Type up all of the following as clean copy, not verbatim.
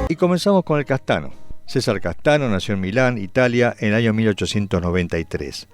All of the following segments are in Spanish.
Y comenzamos con el Castano. César Castano nació en Milán, Italia, en el año 1893.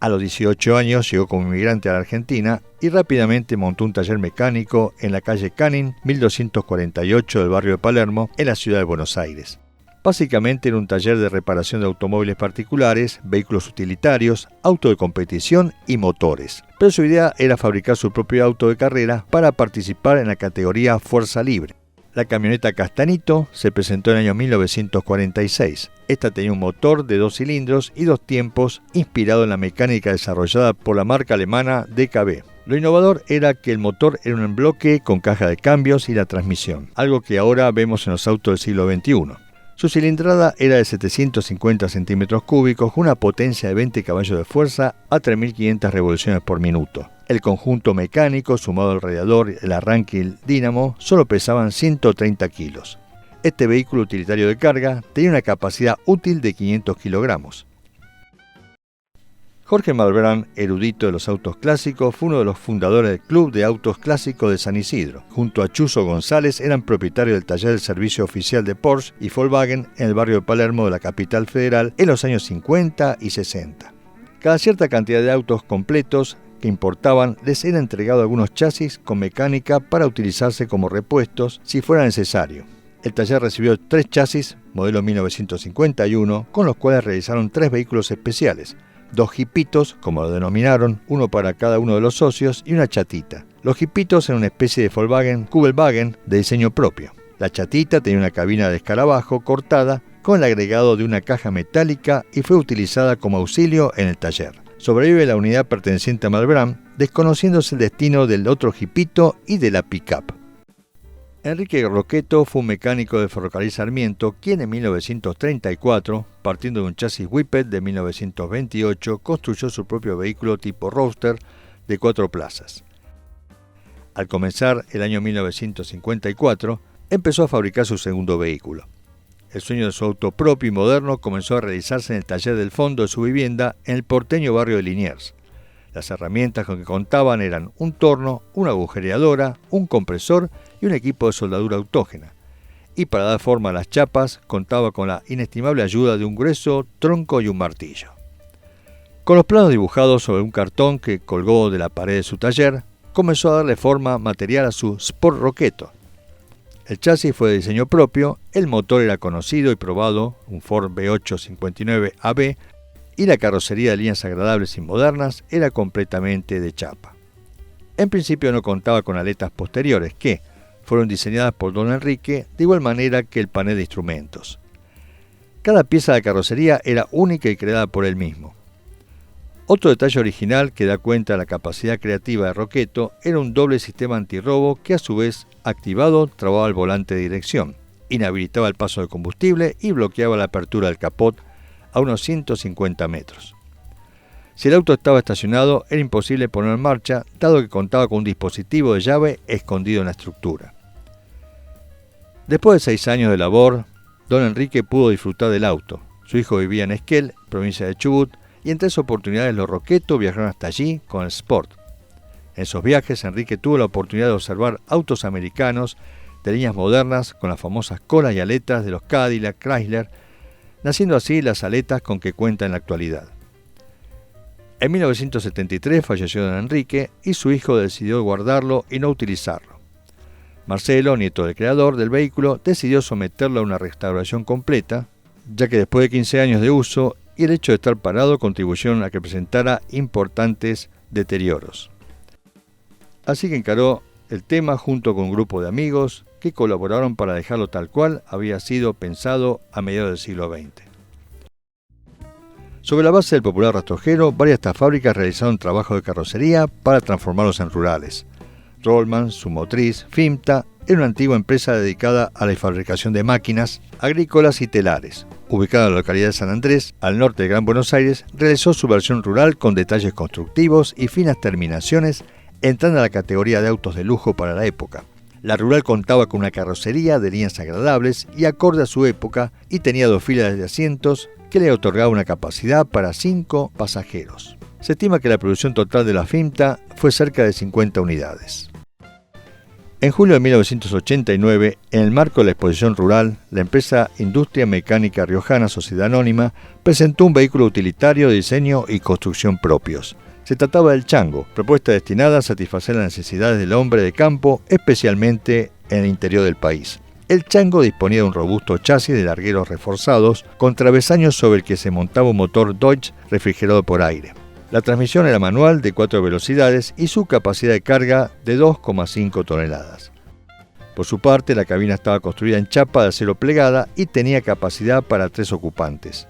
A los 18 años llegó como inmigrante a la Argentina y rápidamente montó un taller mecánico en la calle Canning, 1248 del barrio de Palermo, en la ciudad de Buenos Aires. Básicamente era un taller de reparación de automóviles particulares, vehículos utilitarios, autos de competición y motores. Pero su idea era fabricar su propio auto de carrera para participar en la categoría Fuerza Libre. La camioneta Castanito se presentó en el año 1946. Esta tenía un motor de 2 cilindros y 2 tiempos inspirado en la mecánica desarrollada por la marca alemana DKB. Lo innovador era que el motor era un bloque con caja de cambios y la transmisión, algo que ahora vemos en los autos del siglo XXI. Su cilindrada era de 750 centímetros cúbicos con una potencia de 20 caballos de fuerza a 3.500 revoluciones por minuto. El conjunto mecánico, sumado al radiador, el arranque y el dínamo, solo pesaban 130 kilos. Este vehículo utilitario de carga tenía una capacidad útil de 500 kilogramos. Jorge Malbrán, erudito de los autos clásicos, fue uno de los fundadores del Club de Autos Clásicos de San Isidro. Junto a Chuzo González eran propietarios del taller del servicio oficial de Porsche y Volkswagen en el barrio de Palermo de la capital federal en los años 50 y 60. Cada cierta cantidad de autos completos que importaban les era entregado algunos chasis con mecánica para utilizarse como repuestos si fuera necesario. El taller recibió 3 chasis, modelo 1951, con los cuales realizaron 3 vehículos especiales, 2 jipitos, como lo denominaron, uno para cada uno de los socios y una chatita. Los jipitos eran una especie de Volkswagen Kübelwagen de diseño propio. La chatita tenía una cabina de escarabajo cortada con el agregado de una caja metálica y fue utilizada como auxilio en el taller. Sobrevive la unidad perteneciente a Malbrán, desconociéndose el destino del otro jipito y de la pick-up. Enrique Roquetto fue un mecánico de Ferrocarril Sarmiento, quien en 1934, partiendo de un chasis Whippet de 1928, construyó su propio vehículo tipo Roadster de 4 plazas. Al comenzar el año 1954, empezó a fabricar su segundo vehículo. El sueño de su auto propio y moderno comenzó a realizarse en el taller del fondo de su vivienda en el porteño barrio de Liniers. Las herramientas con que contaban eran un torno, una agujereadora, un compresor y un equipo de soldadura autógena. Y para dar forma a las chapas contaba con la inestimable ayuda de un grueso tronco y un martillo. Con los planos dibujados sobre un cartón que colgó de la pared de su taller, comenzó a darle forma material a su Sport Roquetto. El chasis fue de diseño propio, el motor era conocido y probado, un Ford V8 59 AB, y la carrocería de líneas agradables y modernas era completamente de chapa. En principio no contaba con aletas posteriores que fueron diseñadas por Don Enrique de igual manera que el panel de instrumentos. Cada pieza de carrocería era única y creada por él mismo. Otro detalle original que da cuenta de la capacidad creativa de Roquetto era un doble sistema antirrobo que a su vez, activado, trababa el volante de dirección, inhabilitaba el paso de combustible y bloqueaba la apertura del capot a unos 150 metros. Si el auto estaba estacionado, era imposible ponerlo en marcha, dado que contaba con un dispositivo de llave escondido en la estructura. Después de 6 años de labor, Don Enrique pudo disfrutar del auto. Su hijo vivía en Esquel, provincia de Chubut, y en 3 oportunidades los Roquetto viajaron hasta allí con el Sport. En esos viajes, Enrique tuvo la oportunidad de observar autos americanos de líneas modernas con las famosas colas y aletas de los Cadillac, Chrysler, naciendo así las aletas con que cuenta en la actualidad. En 1973 falleció Don Enrique y su hijo decidió guardarlo y no utilizarlo. Marcelo, nieto del creador del vehículo, decidió someterlo a una restauración completa, ya que después de 15 años de uso y el hecho de estar parado contribuyeron a que presentara importantes deterioros. Así que encaró el tema junto con un grupo de amigos que colaboraron para dejarlo tal cual había sido pensado a mediados del siglo XX. Sobre la base del popular rastrojero, varias de estas fábricas realizaron trabajo de carrocería para transformarlos en rurales. Rollman, Sumotriz, Fimta era una antigua empresa dedicada a la fabricación de máquinas agrícolas y telares. Ubicada en la localidad de San Andrés, al norte de Gran Buenos Aires, realizó su versión rural con detalles constructivos y finas terminaciones, entrando a la categoría de autos de lujo para la época. La Rural contaba con una carrocería de líneas agradables y acorde a su época y tenía 2 filas de asientos que le otorgaba una capacidad para 5 pasajeros. Se estima que la producción total de la Finta fue cerca de 50 unidades. En julio de 1989, en el marco de la exposición rural, la empresa Industria Mecánica Riojana Sociedad Anónima presentó un vehículo utilitario de diseño y construcción propios. Se trataba del Chango, propuesta destinada a satisfacer las necesidades del hombre de campo, especialmente en el interior del país. El Chango disponía de un robusto chasis de largueros reforzados con travesaños sobre el que se montaba un motor Dodge refrigerado por aire. La transmisión era manual de 4 velocidades y su capacidad de carga de 2,5 toneladas. Por su parte, la cabina estaba construida en chapa de acero plegada y tenía capacidad para 3 ocupantes.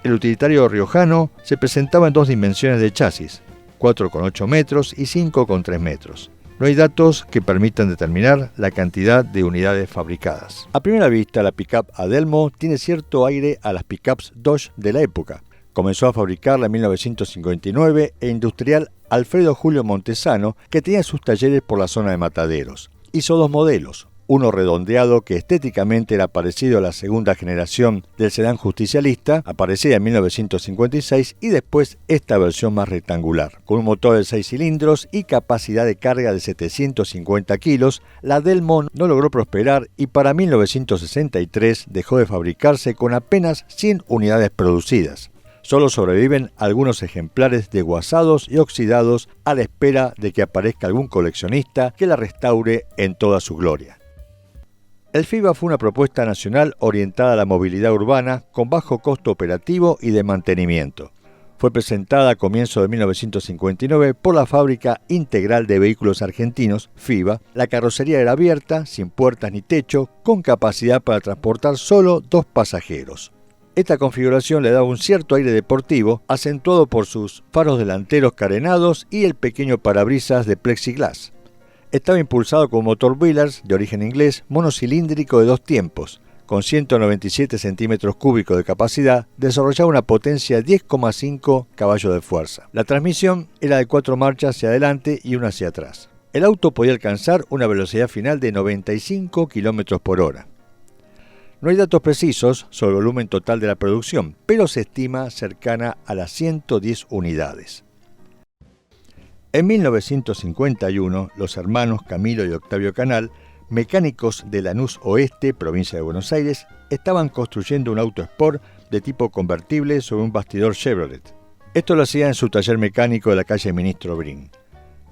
El utilitario riojano se presentaba en 2 dimensiones de chasis, 4,8 metros y 5,3 metros. No hay datos que permitan determinar la cantidad de unidades fabricadas. A primera vista, la pickup Adelmo tiene cierto aire a las pickups Dodge de la época. Comenzó a fabricarla en 1959 el industrial Alfredo Julio Montesano, que tenía sus talleres por la zona de Mataderos. Hizo 2 modelos, uno redondeado que estéticamente era parecido a la segunda generación del sedán justicialista, aparecida en 1956, y después esta versión más rectangular. Con un motor de 6 cilindros y capacidad de carga de 750 kilos, la Adelmo no logró prosperar y para 1963 dejó de fabricarse con apenas 100 unidades producidas. Solo sobreviven algunos ejemplares desguazados y oxidados a la espera de que aparezca algún coleccionista que la restaure en toda su gloria. El FIBA fue una propuesta nacional orientada a la movilidad urbana con bajo costo operativo y de mantenimiento. Fue presentada a comienzos de 1959 por la Fábrica Integral de Vehículos Argentinos, FIBA. La carrocería era abierta, sin puertas ni techo, con capacidad para transportar solo 2 pasajeros. Esta configuración le daba un cierto aire deportivo, acentuado por sus faros delanteros carenados y el pequeño parabrisas de plexiglas. Estaba impulsado con un motor Willars de origen inglés monocilíndrico de 2 tiempos. Con 197 centímetros cúbicos de capacidad, desarrollaba una potencia de 10,5 caballos de fuerza. La transmisión era de 4 marchas hacia adelante y una hacia atrás. El auto podía alcanzar una velocidad final de 95 km por hora. No hay datos precisos sobre el volumen total de la producción, pero se estima cercana a las 110 unidades. En 1951, los hermanos Camilo y Octavio Canal, mecánicos de Lanús Oeste, provincia de Buenos Aires, estaban construyendo un auto sport de tipo convertible sobre un bastidor Chevrolet. Esto lo hacían en su taller mecánico de la calle Ministro Brin.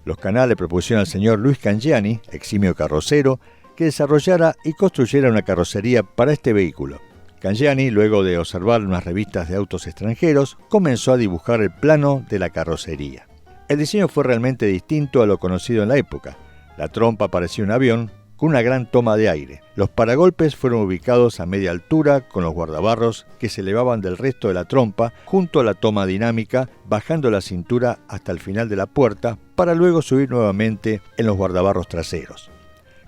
Los Canal le propusieron al señor Luis Cangiani, eximio carrocero, que desarrollara y construyera una carrocería para este vehículo. Cangiani, luego de observar unas revistas de autos extranjeros, comenzó a dibujar el plano de la carrocería. El diseño fue realmente distinto a lo conocido en la época. La trompa parecía un avión con una gran toma de aire. Los paragolpes fueron ubicados a media altura con los guardabarros que se elevaban del resto de la trompa junto a la toma dinámica, bajando la cintura hasta el final de la puerta para luego subir nuevamente en los guardabarros traseros.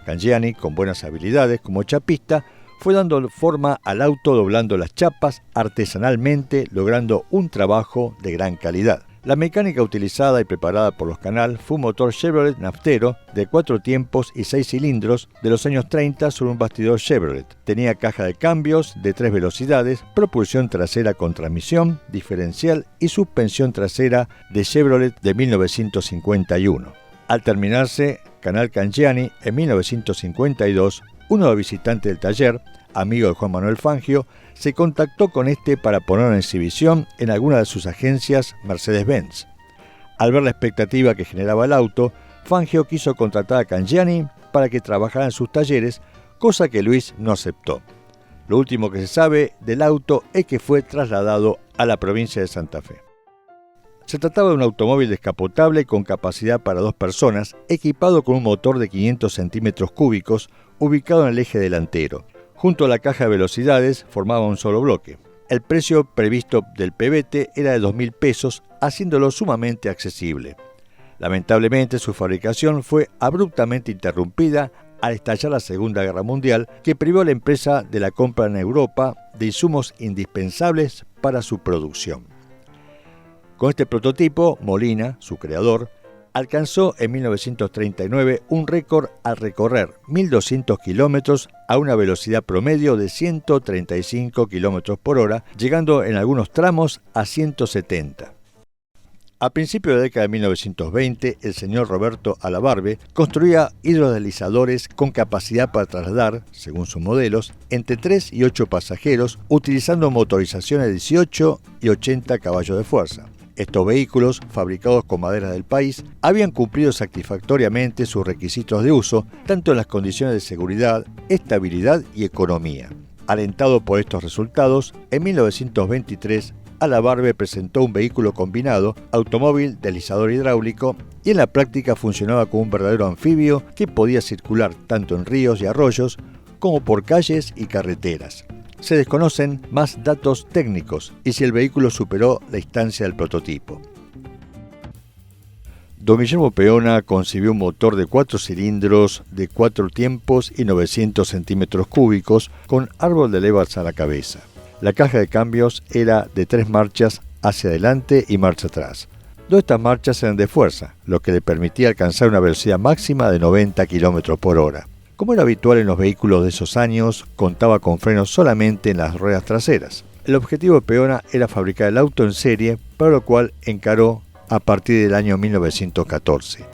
Cangiani, con buenas habilidades como chapista, fue dando forma al auto doblando las chapas artesanalmente, logrando un trabajo de gran calidad. La mecánica utilizada y preparada por los Canal fue un motor Chevrolet naftero de 4 tiempos y 6 cilindros de los años 30 sobre un bastidor Chevrolet. Tenía caja de cambios de 3 velocidades, propulsión trasera con transmisión, diferencial y suspensión trasera de Chevrolet de 1951. Al terminarse Canal Cangiani, en 1952, uno de los visitantes del taller, amigo de Juan Manuel Fangio, se contactó con este para ponerlo en exhibición en alguna de sus agencias Mercedes-Benz. Al ver la expectativa que generaba el auto, Fangio quiso contratar a Cangiani para que trabajara en sus talleres, cosa que Luis no aceptó. Lo último que se sabe del auto es que fue trasladado a la provincia de Santa Fe. Se trataba de un automóvil descapotable con capacidad para 2 personas, equipado con un motor de 500 centímetros cúbicos ubicado en el eje delantero. Junto a la caja de velocidades formaba un solo bloque. El precio previsto del PBT era de 2.000 pesos, haciéndolo sumamente accesible. Lamentablemente, su fabricación fue abruptamente interrumpida al estallar la Segunda Guerra Mundial, que privó a la empresa de la compra en Europa de insumos indispensables para su producción. Con este prototipo, Molina, su creador, alcanzó en 1939 un récord al recorrer 1.200 kilómetros a una velocidad promedio de 135 kilómetros por hora, llegando en algunos tramos a 170. A principios de la década de 1920, el señor Roberto Alabarbe construía hidrodeslizadores con capacidad para trasladar, según sus modelos, entre 3 y 8 pasajeros, utilizando motorizaciones de 18 y 80 caballos de fuerza. Estos vehículos, fabricados con madera del país, habían cumplido satisfactoriamente sus requisitos de uso, tanto en las condiciones de seguridad, estabilidad y economía. Alentado por estos resultados, en 1923, Alabarbe presentó un vehículo combinado, automóvil deslizador hidráulico, y en la práctica funcionaba como un verdadero anfibio que podía circular tanto en ríos y arroyos como por calles y carreteras. Se desconocen más datos técnicos y si el vehículo superó la instancia del prototipo. Don Guillermo Peona concibió un motor de 4 cilindros de 4 tiempos y 900 centímetros cúbicos con árbol de levas a la cabeza. La caja de cambios era de 3 marchas hacia adelante y marcha atrás. 2 de estas marchas eran de fuerza, lo que le permitía alcanzar una velocidad máxima de 90 km por hora. Como era habitual en los vehículos de esos años, contaba con frenos solamente en las ruedas traseras. El objetivo de Peona era fabricar el auto en serie, para lo cual encaró a partir del año 1914.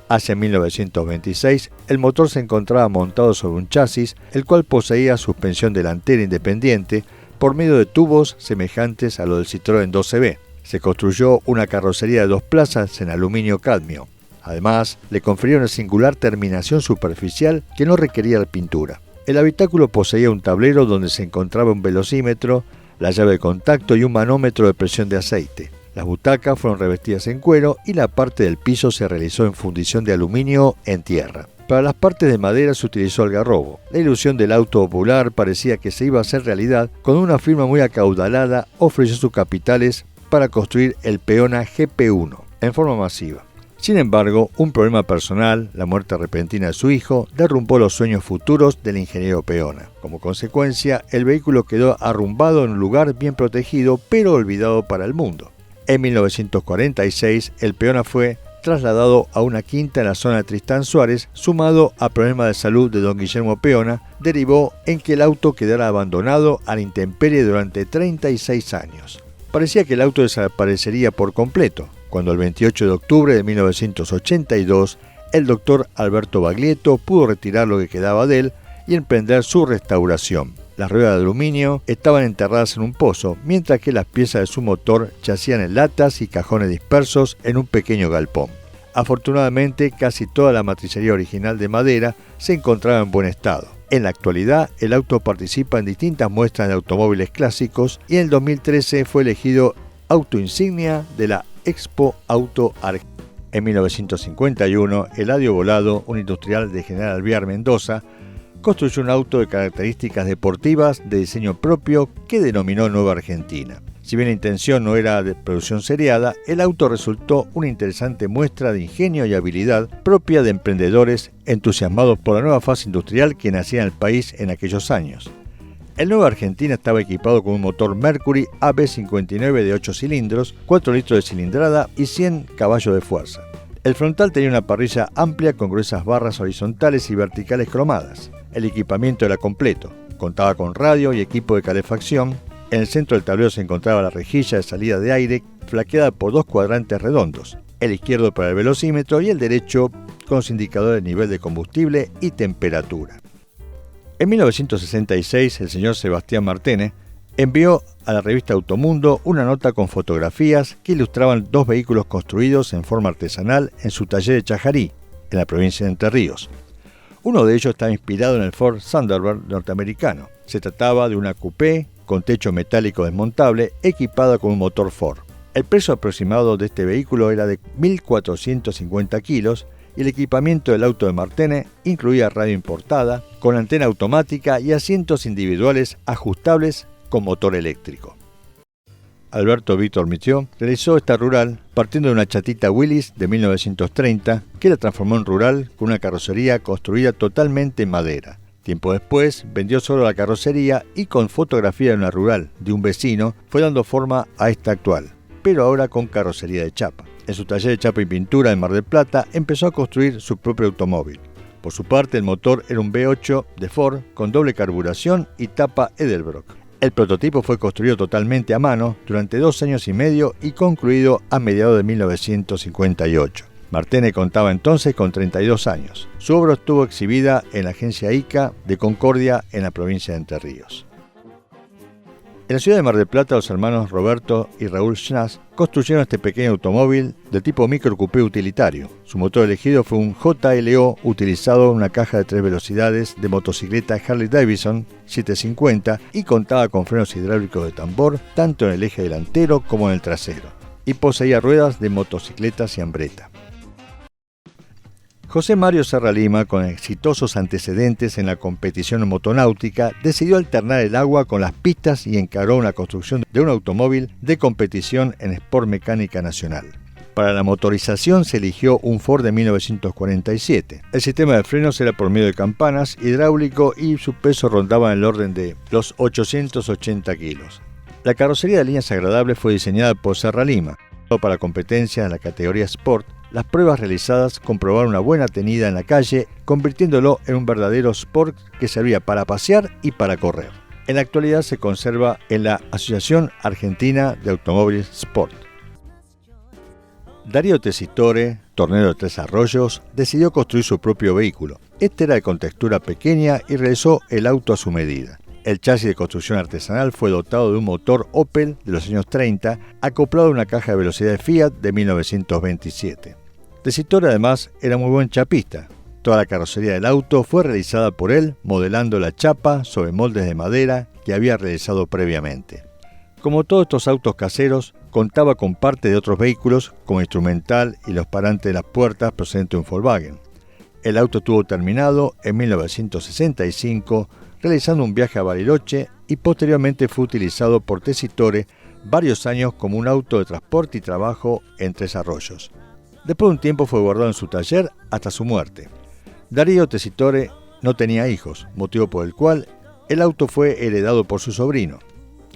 Hacia 1926, el motor se encontraba montado sobre un chasis, el cual poseía suspensión delantera independiente, por medio de tubos semejantes a los del Citroën 12B. Se construyó una carrocería de 2 plazas en aluminio cadmio. Además, le confería una singular terminación superficial que no requería pintura. El habitáculo poseía un tablero donde se encontraba un velocímetro, la llave de contacto y un manómetro de presión de aceite. Las butacas fueron revestidas en cuero y la parte del piso se realizó en fundición de aluminio en tierra. Para las partes de madera se utilizó algarrobo. La ilusión del auto popular parecía que se iba a hacer realidad cuando una firma muy acaudalada ofreció sus capitales para construir el Peona GP1 en forma masiva. Sin embargo, un problema personal, la muerte repentina de su hijo, derrumbó los sueños futuros del ingeniero Peona. Como consecuencia, el vehículo quedó arrumbado en un lugar bien protegido, pero olvidado para el mundo. En 1946, el Peona fue trasladado a una quinta en la zona de Tristán Suárez, sumado a problemas de salud de don Guillermo Peona, derivó en que el auto quedara abandonado a la intemperie durante 36 años. Parecía que el auto desaparecería por completo, cuando el 28 de octubre de 1982, el doctor Alberto Baglietto pudo retirar lo que quedaba de él y emprender su restauración. Las ruedas de aluminio estaban enterradas en un pozo, mientras que las piezas de su motor yacían en latas y cajones dispersos en un pequeño galpón. Afortunadamente, casi toda la matricería original de madera se encontraba en buen estado. En la actualidad, el auto participa en distintas muestras de automóviles clásicos y en el 2013 fue elegido auto insignia de la Expo Auto Argentina. En 1951, Eladio Volado, un industrial de General Alvear, Mendoza, construyó un auto de características deportivas de diseño propio que denominó Nueva Argentina. Si bien la intención no era de producción seriada, el auto resultó una interesante muestra de ingenio y habilidad propia de emprendedores entusiasmados por la nueva fase industrial que nacía en el país en aquellos años. El Nueva Argentina estaba equipado con un motor Mercury AB59 de 8 cilindros, 4 litros de cilindrada y 100 caballos de fuerza. El frontal tenía una parrilla amplia con gruesas barras horizontales y verticales cromadas. El equipamiento era completo. Contaba con radio y equipo de calefacción. En el centro del tablero se encontraba la rejilla de salida de aire, flanqueada por 2 cuadrantes redondos, el izquierdo para el velocímetro y el derecho con los indicadores de nivel de combustible y temperatura. En 1966, el señor Sebastián Martene envió a la revista Automundo una nota con fotografías que ilustraban 2 vehículos construidos en forma artesanal en su taller de Chajarí, en la provincia de Entre Ríos. Uno de ellos estaba inspirado en el Ford Thunderbird norteamericano. Se trataba de una coupé con techo metálico desmontable equipada con un motor Ford. El peso aproximado de este vehículo era de 1.450 kilos y el equipamiento del auto de Martene incluía radio importada, con antena automática y asientos individuales ajustables con motor eléctrico. Alberto Víctor Mithieu realizó esta rural partiendo de una chatita Willys de 1930 que la transformó en rural con una carrocería construida totalmente en madera. Tiempo después vendió solo la carrocería y con fotografía de una rural de un vecino fue dando forma a esta actual, pero ahora con carrocería de chapa. En su taller de chapa y pintura en Mar del Plata empezó a construir su propio automóvil. Por su parte, el motor era un V8 de Ford con doble carburación y tapa Edelbrock. El prototipo fue construido totalmente a mano durante 2 años y medio y concluido a mediados de 1958. Martene contaba entonces con 32 años. Su obra estuvo exhibida en la agencia ICA de Concordia en la provincia de Entre Ríos. En la ciudad de Mar del Plata, los hermanos Roberto y Raúl Schnaz construyeron este pequeño automóvil de tipo microcoupé utilitario. Su motor elegido fue un JLO utilizado en una caja de 3 velocidades de motocicleta Harley Davidson 750 y contaba con frenos hidráulicos de tambor tanto en el eje delantero como en el trasero, y poseía ruedas de motocicleta ciambreta. José Mario Serra Lima, con exitosos antecedentes en la competición motonáutica, decidió alternar el agua con las pistas y encaró una construcción de un automóvil de competición en Sport Mecánica Nacional. Para la motorización se eligió un Ford de 1947. El sistema de frenos era por medio de campanas, hidráulico y su peso rondaba en el orden de los 880 kilos. La carrocería de líneas agradables fue diseñada por Serra Lima. Para competencias en la categoría Sport, las pruebas realizadas comprobaron una buena tenida en la calle, convirtiéndolo en un verdadero Sport que servía para pasear y para correr. En la actualidad se conserva en la Asociación Argentina de Automóviles Sport. Darío Tessitore, tornero de Tres Arroyos, decidió construir su propio vehículo. Este era de contextura pequeña y realizó el auto a su medida. El chasis de construcción artesanal fue dotado de un motor Opel de los años 30, acoplado a una caja de velocidades Fiat de 1927. Tessitore además era muy buen chapista. Toda la carrocería del auto fue realizada por él, modelando la chapa sobre moldes de madera que había realizado previamente. Como todos estos autos caseros, contaba con parte de otros vehículos como instrumental y los parantes de las puertas procedentes de un Volkswagen. El auto estuvo terminado en 1965, realizando un viaje a Bariloche y posteriormente fue utilizado por Tessitore varios años como un auto de transporte y trabajo en Tres Arroyos. Después de un tiempo fue guardado en su taller hasta su muerte. Darío Tessitore no tenía hijos, motivo por el cual el auto fue heredado por su sobrino.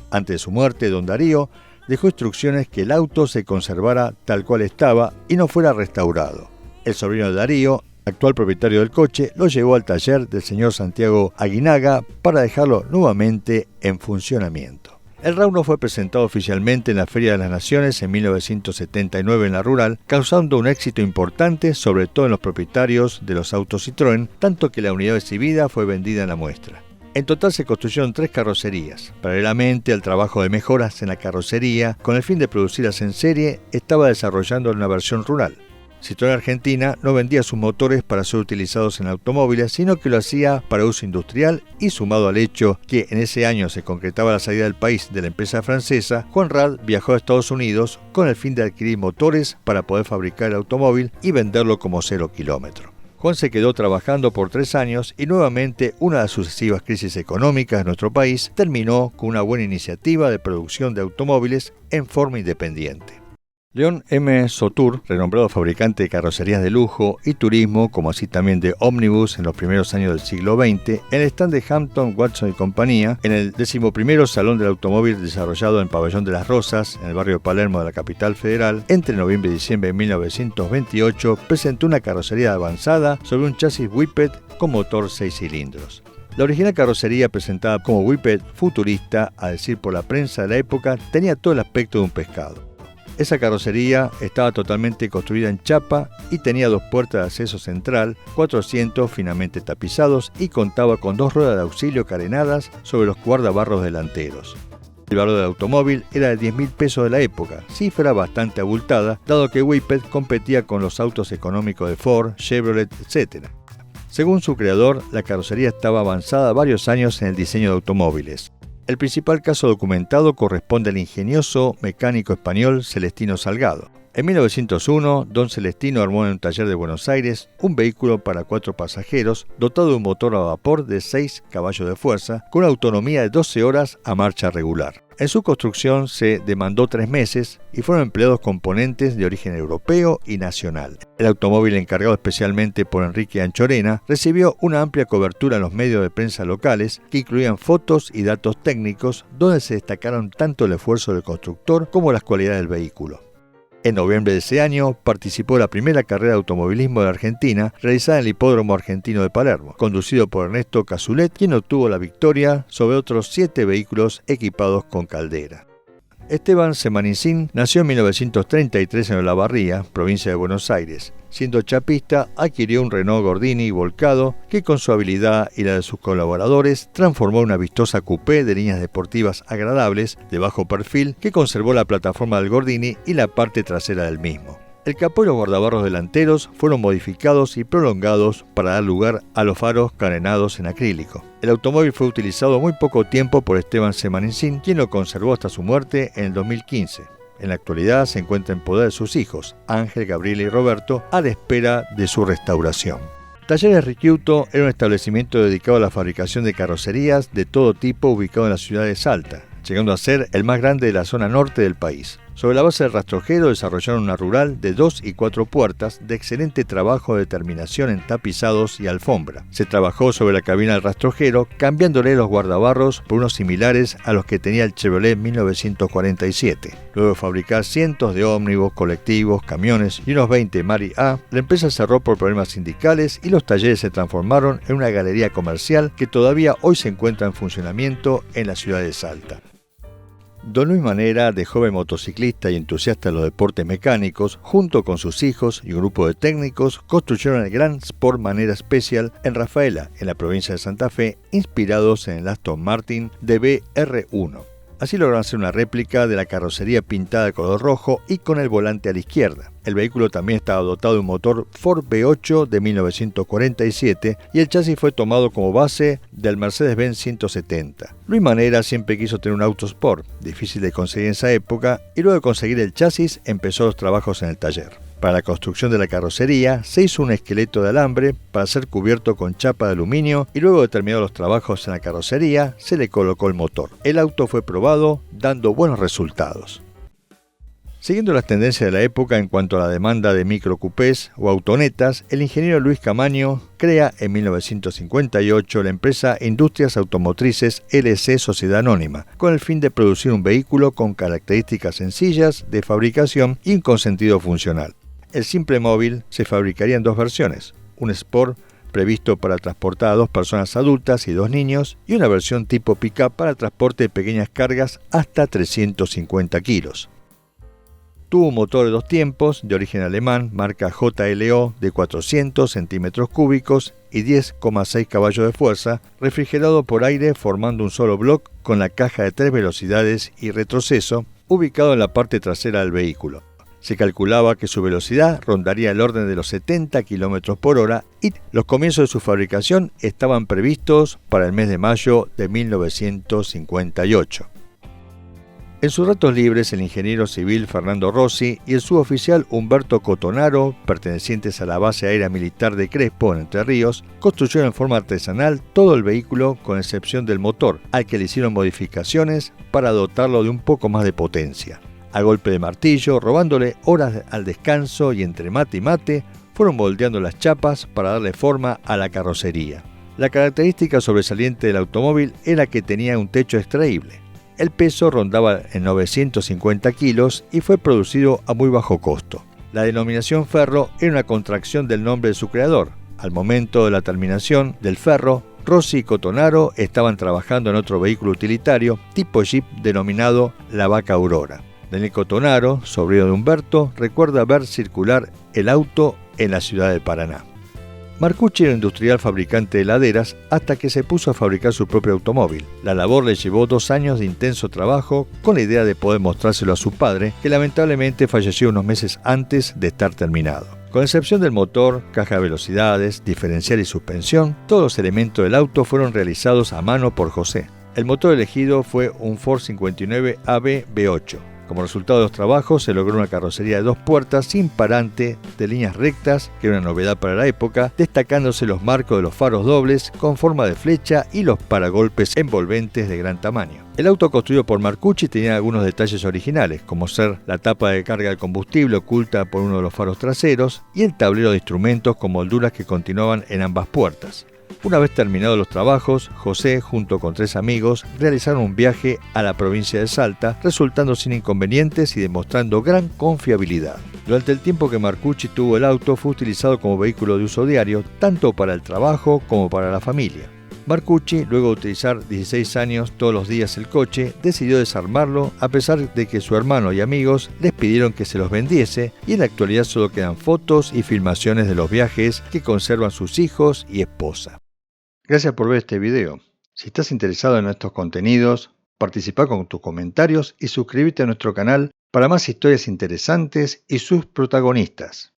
Antes de su muerte, don Darío dejó instrucciones que el auto se conservara tal cual estaba y no fuera restaurado. El sobrino de Darío, actual propietario del coche, lo llevó al taller del señor Santiago Aguinaga para dejarlo nuevamente en funcionamiento. El Rauno fue presentado oficialmente en la Feria de las Naciones en 1979 en la Rural, causando un éxito importante, sobre todo en los propietarios de los autos Citroën, tanto que la unidad exhibida fue vendida en la muestra. En total se construyeron 3 carrocerías. Paralelamente al trabajo de mejoras en la carrocería, con el fin de producirlas en serie, estaba desarrollando una versión rural. Citroën Argentina no vendía sus motores para ser utilizados en automóviles, sino que lo hacía para uso industrial, y sumado al hecho que en ese año se concretaba la salida del país de la empresa francesa, Conrad viajó a Estados Unidos con el fin de adquirir motores para poder fabricar el automóvil y venderlo como 0 kilómetro. Juan se quedó trabajando por 3 años y nuevamente una de las sucesivas crisis económicas de nuestro país terminó con una buena iniciativa de producción de automóviles en forma independiente. León M. Sautour, renombrado fabricante de carrocerías de lujo y turismo, como así también de ómnibus en los primeros años del siglo XX, en el stand de Hampton, Watson y compañía, en el 11º Salón del Automóvil desarrollado en Pabellón de las Rosas, en el barrio Palermo de la capital federal, entre noviembre y diciembre de 1928, presentó una carrocería avanzada sobre un chasis Whippet con motor 6 cilindros. La original carrocería, presentada como Whippet futurista, a decir por la prensa de la época, tenía todo el aspecto de un pescado. Esa carrocería estaba totalmente construida en chapa y tenía 2 puertas de acceso central, 4 asientos finamente tapizados y contaba con 2 ruedas de auxilio carenadas sobre los guardabarros delanteros. El valor del automóvil era de 10.000 pesos de la época, cifra bastante abultada, dado que Whippet competía con los autos económicos de Ford, Chevrolet, etc. Según su creador, la carrocería estaba avanzada varios años en el diseño de automóviles. El principal caso documentado corresponde al ingenioso mecánico español Celestino Salgado. En 1901, don Celestino armó en un taller de Buenos Aires un vehículo para 4 pasajeros dotado de un motor a vapor de 6 caballos de fuerza con una autonomía de 12 horas a marcha regular. En su construcción se demandó 3 meses y fueron empleados componentes de origen europeo y nacional. El automóvil, encargado especialmente por Enrique Anchorena, recibió una amplia cobertura en los medios de prensa locales que incluían fotos y datos técnicos donde se destacaron tanto el esfuerzo del constructor como las cualidades del vehículo. En noviembre de ese año participó en la primera carrera de automovilismo de la Argentina, realizada en el Hipódromo Argentino de Palermo, conducido por Ernesto Cazulet, quien obtuvo la victoria sobre otros 7 vehículos equipados con caldera. Esteban Semanicín nació en 1933 en Olavarría, provincia de Buenos Aires. Siendo chapista, adquirió un Renault Gordini volcado que con su habilidad y la de sus colaboradores transformó en una vistosa coupé de líneas deportivas agradables de bajo perfil que conservó la plataforma del Gordini y la parte trasera del mismo. El capó y los guardabarros delanteros fueron modificados y prolongados para dar lugar a los faros carenados en acrílico. El automóvil fue utilizado muy poco tiempo por Esteban Semanicín, quien lo conservó hasta su muerte en el 2015. En la actualidad se encuentra en poder de sus hijos, Ángel, Gabriela y Roberto, a la espera de su restauración. Talleres Riquiuto era un establecimiento dedicado a la fabricación de carrocerías de todo tipo ubicado en la ciudad de Salta, llegando a ser el más grande de la zona norte del país. Sobre la base del rastrojero desarrollaron una rural de 2 y 4 puertas de excelente trabajo de terminación en tapizados y alfombra. Se trabajó sobre la cabina del rastrojero, cambiándole los guardabarros por unos similares a los que tenía el Chevrolet 1947. Luego de fabricar cientos de ómnibus, colectivos, camiones y unos 20 Mari A, la empresa cerró por problemas sindicales y los talleres se transformaron en una galería comercial que todavía hoy se encuentra en funcionamiento en la ciudad de Salta. Don Luis Manera, de joven motociclista y entusiasta de los deportes mecánicos, junto con sus hijos y un grupo de técnicos, construyeron el Gran Sport Manera Special en Rafaela, en la provincia de Santa Fe, inspirados en el Aston Martin DB-R1. Así lograron hacer una réplica de la carrocería pintada de color rojo y con el volante a la izquierda. El vehículo también estaba dotado de un motor Ford V8 de 1947 y el chasis fue tomado como base del Mercedes-Benz 170. Luis Manera siempre quiso tener un auto sport, difícil de conseguir en esa época, y luego de conseguir el chasis empezó los trabajos en el taller. Para la construcción de la carrocería se hizo un esqueleto de alambre para ser cubierto con chapa de aluminio y luego de terminados los trabajos en la carrocería se le colocó el motor. El auto fue probado dando buenos resultados. Siguiendo las tendencias de la época en cuanto a la demanda de microcupés o autonetas, el ingeniero Luis Camaño crea en 1958 la empresa Industrias Automotrices LC Sociedad Anónima, con el fin de producir un vehículo con características sencillas de fabricación y un consentido funcional. El simple móvil se fabricaría en 2 versiones, un Sport previsto para transportar a 2 personas adultas y 2 niños y una versión tipo pick-up para transporte de pequeñas cargas hasta 350 kilos. Tuvo un motor de 2 tiempos, de origen alemán, marca JLO, de 400 centímetros cúbicos y 10,6 caballos de fuerza, refrigerado por aire formando un solo bloque con la caja de 3 velocidades y retroceso, ubicado en la parte trasera del vehículo. Se calculaba que su velocidad rondaría el orden de los 70 km por hora y los comienzos de su fabricación estaban previstos para el mes de mayo de 1958. En sus ratos libres, el ingeniero civil Fernando Rossi y el suboficial Humberto Cotonaro, pertenecientes a la base aérea militar de Crespo, en Entre Ríos, construyeron en forma artesanal todo el vehículo con excepción del motor, al que le hicieron modificaciones para dotarlo de un poco más de potencia. A golpe de martillo, robándole horas al descanso y entre mate y mate, fueron moldeando las chapas para darle forma a la carrocería. La característica sobresaliente del automóvil era que tenía un techo extraíble. El peso rondaba en 950 kilos y fue producido a muy bajo costo. La denominación Ferro era una contracción del nombre de su creador. Al momento de la terminación del Ferro, Rossi y Cotonaro estaban trabajando en otro vehículo utilitario tipo Jeep denominado la Vaca Aurora. Daniel Cotonaro, sobrino de Humberto, recuerda ver circular el auto en la ciudad de Paraná. Marcucci era industrial fabricante de heladeras hasta que se puso a fabricar su propio automóvil. La labor le llevó 2 años de intenso trabajo con la idea de poder mostrárselo a su padre, que lamentablemente falleció unos meses antes de estar terminado. Con excepción del motor, caja de velocidades, diferencial y suspensión, todos los elementos del auto fueron realizados a mano por José. El motor elegido fue un Ford 59 AB V8. Como resultado de los trabajos se logró una carrocería de 2 puertas sin parante, de líneas rectas, que era una novedad para la época, destacándose los marcos de los faros dobles con forma de flecha y los paragolpes envolventes de gran tamaño. El auto construido por Marcucci tenía algunos detalles originales, como ser la tapa de carga de combustible oculta por uno de los faros traseros y el tablero de instrumentos con molduras que continuaban en ambas puertas. Una vez terminados los trabajos, José, junto con 3 amigos, realizaron un viaje a la provincia de Salta, resultando sin inconvenientes y demostrando gran confiabilidad. Durante el tiempo que Marcucci tuvo el auto, fue utilizado como vehículo de uso diario, tanto para el trabajo como para la familia. Marcucci, luego de utilizar 16 años todos los días el coche, decidió desarmarlo a pesar de que su hermano y amigos les pidieron que se los vendiese, y en la actualidad solo quedan fotos y filmaciones de los viajes que conservan sus hijos y esposa. Gracias por ver este video. Si estás interesado en nuestros contenidos, participa con tus comentarios y suscríbete a nuestro canal para más historias interesantes y sus protagonistas.